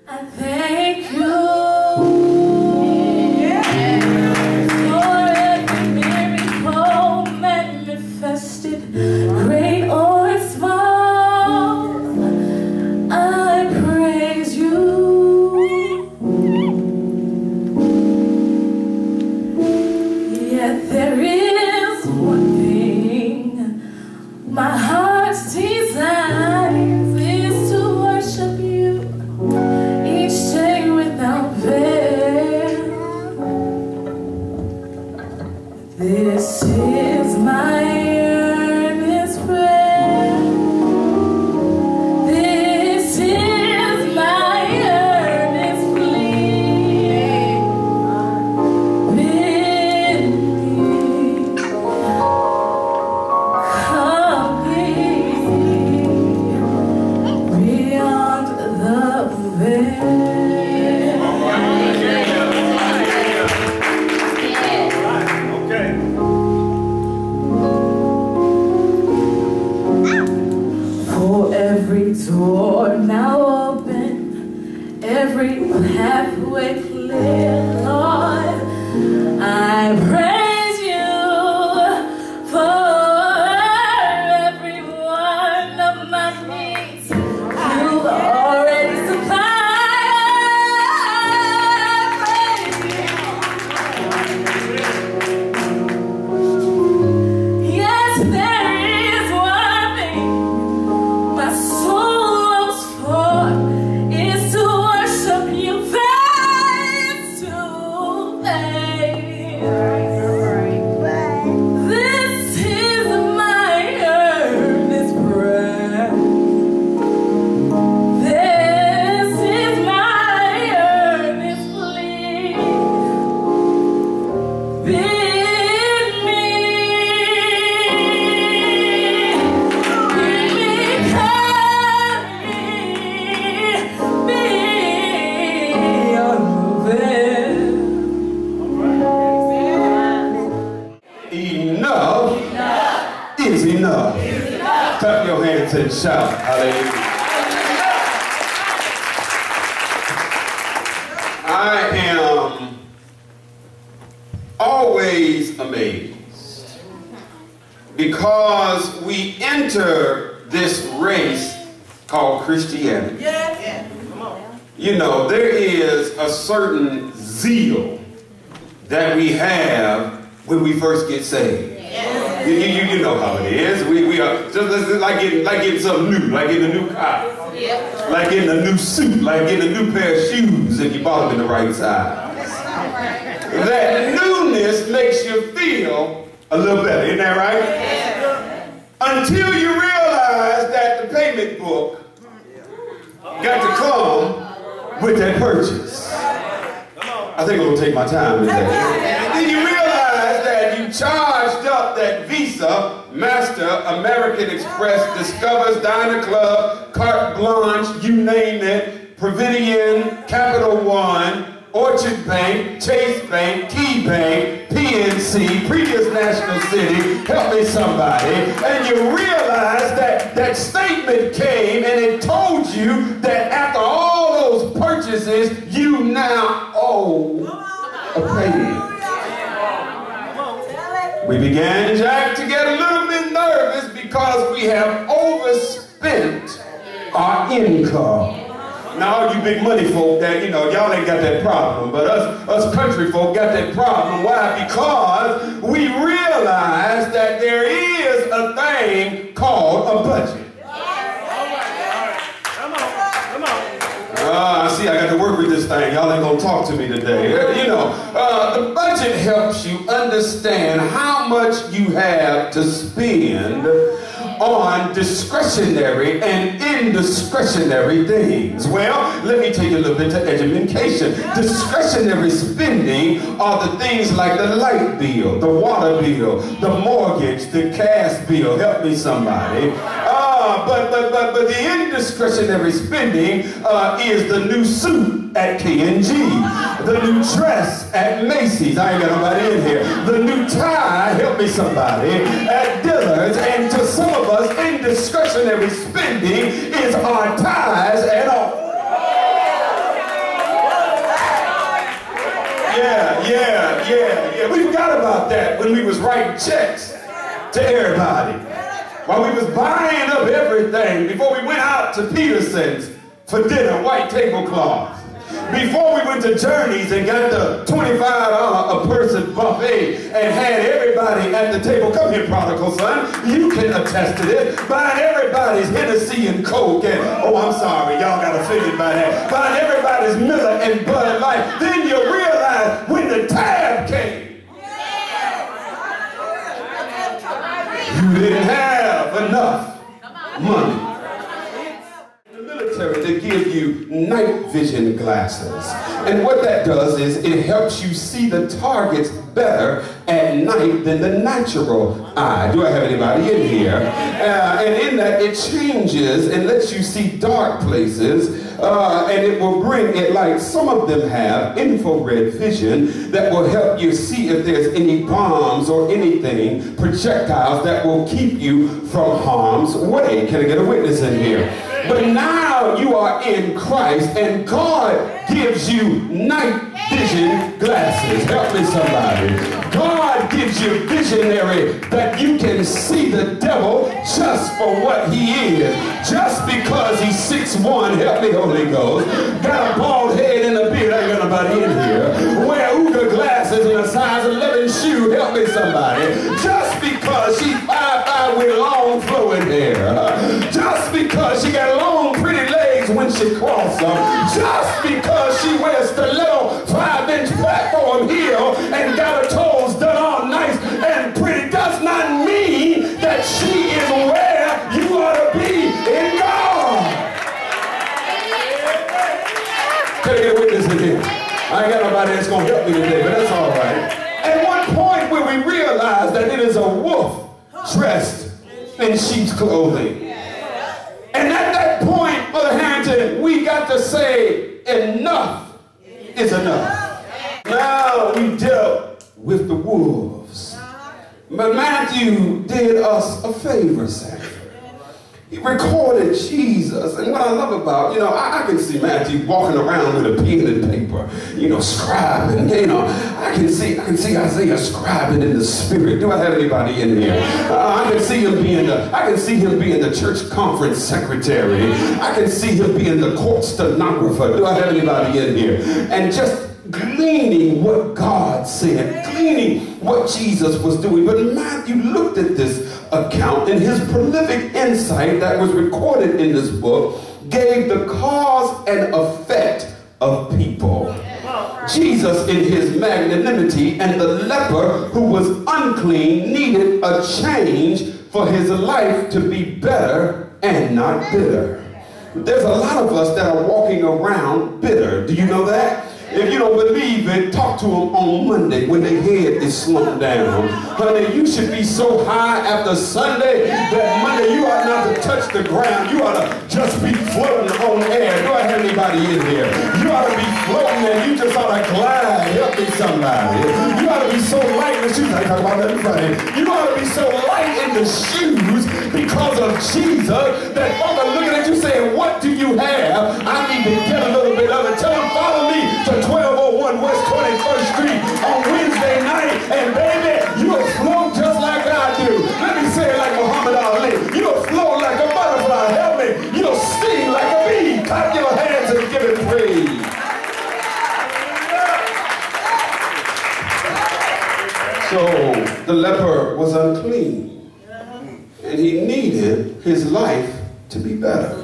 I thank you. Great or small, I praise you. Yet there is one thing my heart's desire is to worship you each day without fail. This is my every door now open, every pathway clear, Lord, I praise you for every one of my needs. You've already supplied. Yes, there is one thing my soul longs for, is to worship you face to face. This is my earnest prayer. This is my earnest plea. Bid me is enough. Clap your hands and shout. Hallelujah. I am always amazed because we enter this race called Christianity. You know, there is a certain zeal that we have when we first get saved. You know how it is. We are just like getting something new, like getting a new car, like getting a new suit, like getting a new pair of shoes if you bought them in the right size. That newness makes you feel a little better, isn't that right? Until you realize that the payment book got to come with that purchase. I think I'm going to take my time with that. Then you realize that you charged up that Visa, Master, American Express, Discover's, Diner Club, Carte Blanche, you name it, Providian, Capital One, Orchard Bank, Chase Bank, Key Bank, PNC, previous National City, help me somebody, and you realize that that statement came and it told you that after all those purchases, you now owe a payment. We began, Jack, to get a little bit nervous because we have overspent our income. Now, you big money folk that, you know, y'all ain't got that problem, but us country folk got that problem. Why? Because we realize that there is a thing called a budget. See, I got to work with this thing. Y'all ain't gonna talk to me today. You know, the budget helps you understand how much you have to spend on discretionary and indiscretionary things. Well, let me take you a little bit to education. Discretionary spending are the things like the light bill, the water bill, the mortgage, the gas bill. Help me somebody. But the indiscretionary spending is the new suit at K&G, the new dress at Macy's. I ain't got nobody in here. The new tie, help me somebody, at Dillard's. And to some of us, indiscretionary spending is our ties and all. Yeah. We forgot about that when we was writing checks to everybody. While we was buying up everything before we went out to Peterson's for dinner, white tablecloths. Before we went to Journeys and got the $25 a person buffet and had everybody at the table. Come here, prodigal son. You can attest to this. Buying everybody's Hennessy and Coke and, oh, I'm sorry, y'all got offended by that. Buying everybody's Miller and Bud Light. Then you realize when the tab came, you didn't have enough money. To give you night vision glasses. And what that does is it helps you see the targets better at night than the natural eye. Do I have anybody in here? And in that it changes and lets you see dark places, and it will bring it like some of them have infrared vision that will help you see if there's any bombs or anything, projectiles that will keep you from harm's way. Can I get a witness in here? But now you are in Christ and God gives you night vision glasses. Help me somebody. God gives you visionary that you can see the devil just for what he is. Just because he's 6'1", help me Holy Ghost, got a bald head and a beard, I ain't got nobody in here, wear Uga glasses and a size 11 shoe, help me somebody. Just because she's 5'5" with long flowing hair. Just because she got long pretty legs when she crosses them. Just because she wears stiletto 5-inch platform heel and got her toes done all nice and pretty does not mean that she is where you ought to be in God. Can I get a witness in here? I ain't got nobody that's going to help me today, but that's all right. At one point where we realize that it is a wolf dressed in sheep's clothing. And at that point, Brother Harrington, we got to say enough is enough. Now we dealt with the wolves. But Matthew did us a favor, Sanford. He recorded Jesus. And what I love about, I can see Matthew walking around with a pen and paper, scribing, I can see Isaiah scribing in the spirit. Do I have anybody in here? I can see him being the church conference secretary. I can see him being the court stenographer. Do I have anybody in here? And just gleaning what God said, gleaning what Jesus was doing. But Matthew looked at this account, and his prolific insight that was recorded in this book gave the cause and effect of people. Jesus in his magnanimity and the leper who was unclean needed a change for his life to be better and not bitter. There's a lot of us that are walking around bitter. Do you know that? If you don't believe it, talk to them on Monday when their head is slumped down. Honey, you should be so high after Sunday that Monday you ought not to touch the ground. You ought to just be floating on air. Do I have anybody in here? You ought to be floating and you just ought to glide. Help me somebody. You ought to be so light in the shoes. I talk about that in Friday. You ought to be so light in the shoes because of Jesus that folks are looking at you saying, what do you have? I need to get a little bit of it. Tell them, follow me to 1201 West 21st Street on Wednesday night, and baby, you'll float just like I do. Let me say it like Muhammad Ali. You'll float like a butterfly. Help me. You'll sting like a bee. Clap your hands and give it praise. So the leper was unclean, and he needed his life to be better.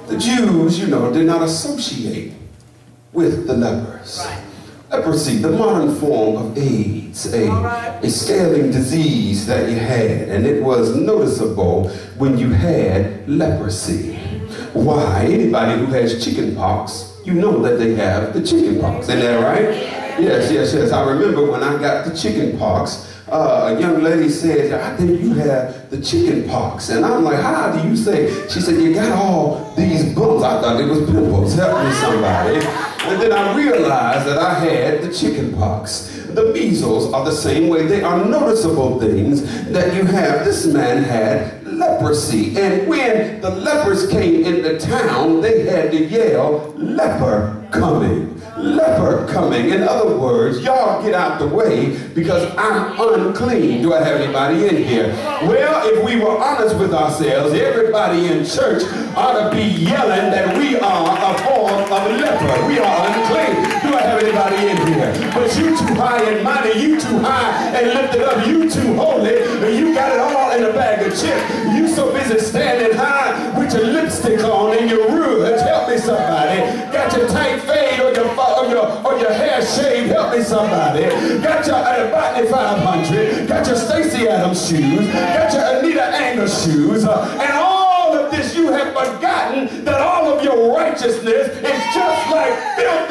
The Jews, did not associate with the lepers. Right. Leprosy, the modern form of AIDS, a scaling disease that you had, and it was noticeable when you had leprosy. Why? Anybody who has chicken pox, you know that they have the chicken pox. Isn't that right? Yes. I remember when I got the chicken pox, a young lady said, I think you have the chicken pox. And I'm like, how do you say? She said, you got all these bumps. I thought it was pimples. Help me somebody. And then I realized that I had the chicken pox. The measles are the same way. They are noticeable things that you have. This man had leprosy. And when the lepers came into town, they had to yell, leper coming. leper coming. In other words, y'all get out the way because I'm unclean. Do I have anybody in here? Well, if we were honest with ourselves, everybody in church ought to be yelling that we are a form of leper. We are unclean. Do I have anybody in here? But you too high and mighty, you too high and lifted up, you too holy, and you got it all in a bag of chips. You so busy standing high with your lipstick on and your roots. Help me somebody. Got your tight fade or your hair shaved. Help me somebody. Got your Botany 500. Got your Stacey Adams shoes. Got your Anita Anger shoes. And all of this you have forgotten that all of your righteousness is just like filth